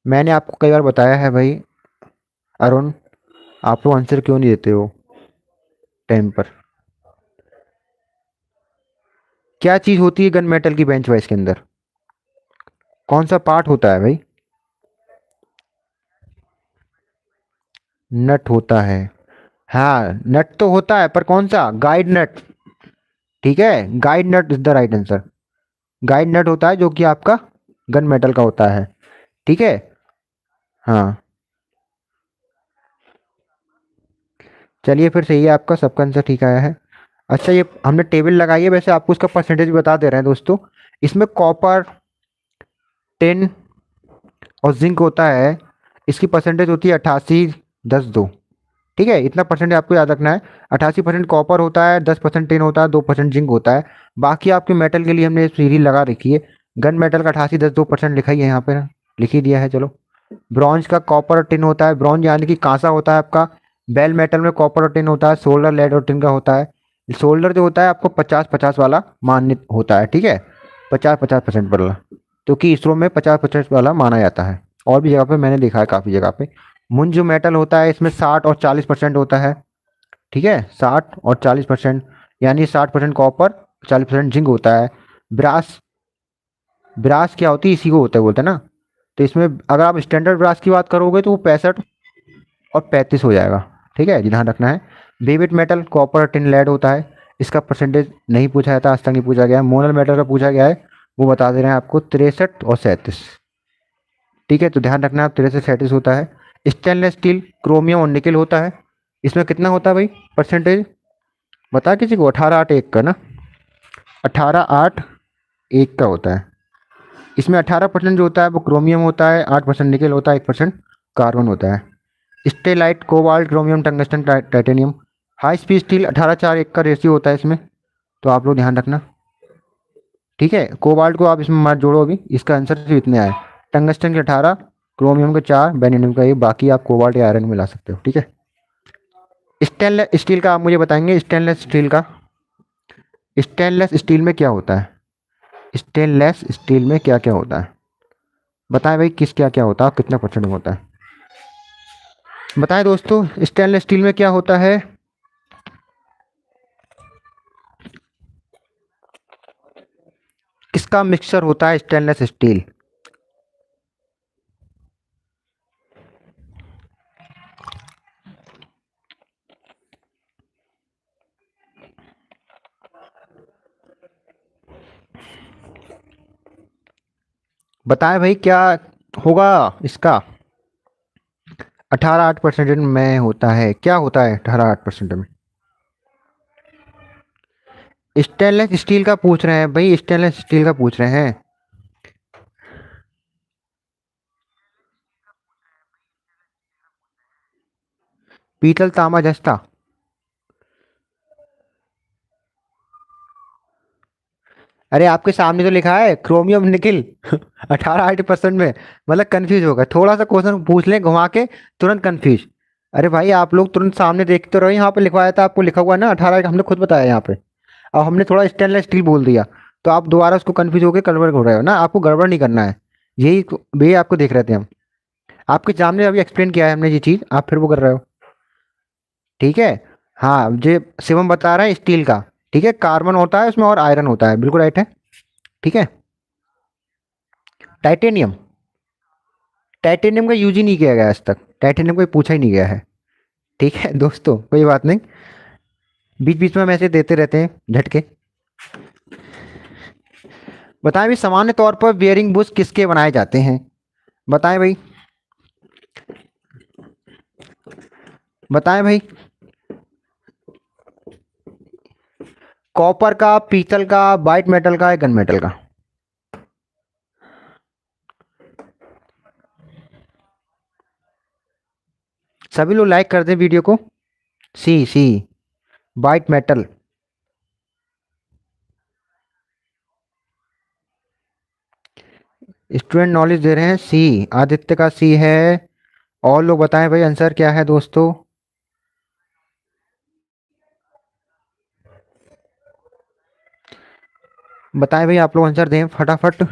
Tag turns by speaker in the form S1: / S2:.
S1: मैंने आपको कई बार बताया है भाई अरुण, आप लोग आंसर क्यों नहीं देते हो टाइम पर? क्या चीज होती है गन मेटल की बेंच वाइज के अंदर? कौन सा पार्ट होता है भाई? नट होता है। हाँ, नट तो होता है, पर कौन सा? Guide nut. ठीक है, guide nut is the right answer. Guide nut होता है जो कि आपका गन मेटल का होता है। ठीक है। हाँ, चलिए फिर सही है, आपका सबका आंसर ठीक आया है। अच्छा, ये हमने टेबल लगाई है, वैसे आपको उसका परसेंटेज बता दे रहे हैं दोस्तों। इसमें कॉपर, टिन और जिंक होता है। इसकी परसेंटेज होती है 88, 10, 2। ठीक है, इतना परसेंटेज आपको याद रखना है। 88% कॉपर होता है, 10% टिन होता है, 2% जिंक होता है। बाकी आपके मेटल के लिए हमने सीरीज लगा रखी है। गन मेटल का 88, 10, 2% लिखा ही है यहाँ पे ना, लिख ही दिया है। चलो, ब्रॉन्ज का कॉपर और टिन होता है। ब्रॉन्ज यानी कि कांसा होता है आपका। बेल मेटल में कॉपर और टिन होता है। सोल्डर लेड और टिन का होता है। सोल्डर जो होता है आपको 50-50 वाला मान्य होता है। ठीक है, 50-50% वाला, क्योंकि इसरो में 50-50 वाला माना जाता है। और भी जगह पे मैंने देखा है, काफ़ी जगह पे। मुंज जो मेटल होता है इसमें 60 और 40% होता है। ठीक है, 60 और 40%, यानी 60% कॉपर, 40% जिंक होता है। ब्रास, ब्रास क्या होती है, इसी को होता है बोलते हैं ना। तो इसमें अगर आप स्टैंडर्ड ब्रास की बात करोगे तो वो 65 और 35 हो जाएगा। ठीक है, ध्यान रखना है। Babbitt metal copper tin lead होता है। इसका परसेंटेज नहीं पूछा जाता, आज तक नहीं पूछा गया है। मोनल मेटल का पूछा गया है, वो बता दे रहे हैं आपको 63 और 37। ठीक है, तो ध्यान रखना है, 63-37 होता है। स्टेनलेस स्टील क्रोमियम और निकल होता है। इसमें कितना होता है भाई परसेंटेज? बता किसी को। 18-8-1 का ना, 18-8-1 का होता है। इसमें 18% जो होता है वो क्रोमियम होता है, 8% निकल होता है, 1% कार्बन होता है। Stellite cobalt chromium tungsten titanium. High speed steel 18-4-1 का रेशियो होता है इसमें, तो आप लोग ध्यान रखना। ठीक है, कोबाल्ट को आप इसमें मत जोड़ो अभी, इसका आंसर सिर्फ इतने आए। टंगस्टन के 18, क्रोमियम के 4, बेरिलियम का 1, बाकी आप कोबाल्ट या आयरन में ला सकते हो। ठीक है। स्टेनलेस स्टील का आप मुझे बताएंगे, स्टेनलेस स्टील का, स्टेनलेस स्टील में क्या होता है? स्टेनलेस स्टील में क्या क्या होता है? बताएं भाई, किस क्या क्या होता है और कितना परसेंट होता है? बताएं दोस्तों, स्टेनलेस स्टील में क्या होता है? किसका मिक्सचर होता है स्टेनलेस स्टील? बताएं भाई, क्या होगा इसका? 18-8% में होता है। क्या होता है 18-8% में? स्टेनलेस स्टील का पूछ रहे हैं भाई, स्टेनलेस स्टील का पूछ रहे हैं। पीतल तांबा जस्ता। अरे आपके सामने तो लिखा है क्रोमियम निकिल 18-8% में। मतलब कंफ्यूज होगा, थोड़ा सा क्वेश्चन पूछ लें घुमा के, तुरंत कंफ्यूज। अरे भाई आप लोग तुरंत सामने देखते रहो, यहाँ पे लिखवाया था आपको, लिखा हुआ है ना 18, हमने खुद बताया यहाँ पे। अब हमने थोड़ा स्टेनलेस स्टील बोल दिया, तो आप दोबारा उसको कंफ्यूज होकर गड़बड़ हो रहे हो ना, आपको गड़बड़ नहीं करना है। यही यही आपको देख रहे थे हम, आपके सामने अभी एक्सप्लेन किया है हमने ये चीज़, आप फिर वो कर रहे हो। ठीक है। हाँ, ये शिवम बता रहा है स्टील का। ठीक है, कार्बन होता है उसमें और आयरन होता है, बिल्कुल राइट है। ठीक है। टाइटेनियम, टाइटेनियम का यूज ही नहीं किया गया आज तक, टाइटेनियम कोई पूछा ही नहीं गया है। ठीक है दोस्तों, कोई बात नहीं, बीच बीच में हम ऐसे देते रहते हैं झटके। बताएं भाई, सामान्य तौर पर बियरिंग बुश किसके बनाए जाते हैं? बताएं भाई, बताएं भाई। कॉपर का, पीतल का, वाइट मेटल का या गन मेटल का? सभी लोग लाइक कर दें वीडियो को। सी सी, वाइट मेटल। स्टूडेंट नॉलेज दे रहे हैं, सी। आदित्य का सी है। और लोग बताएं भाई आंसर क्या है दोस्तों? बताएं भाई, आप लोग आंसर दें फटाफट।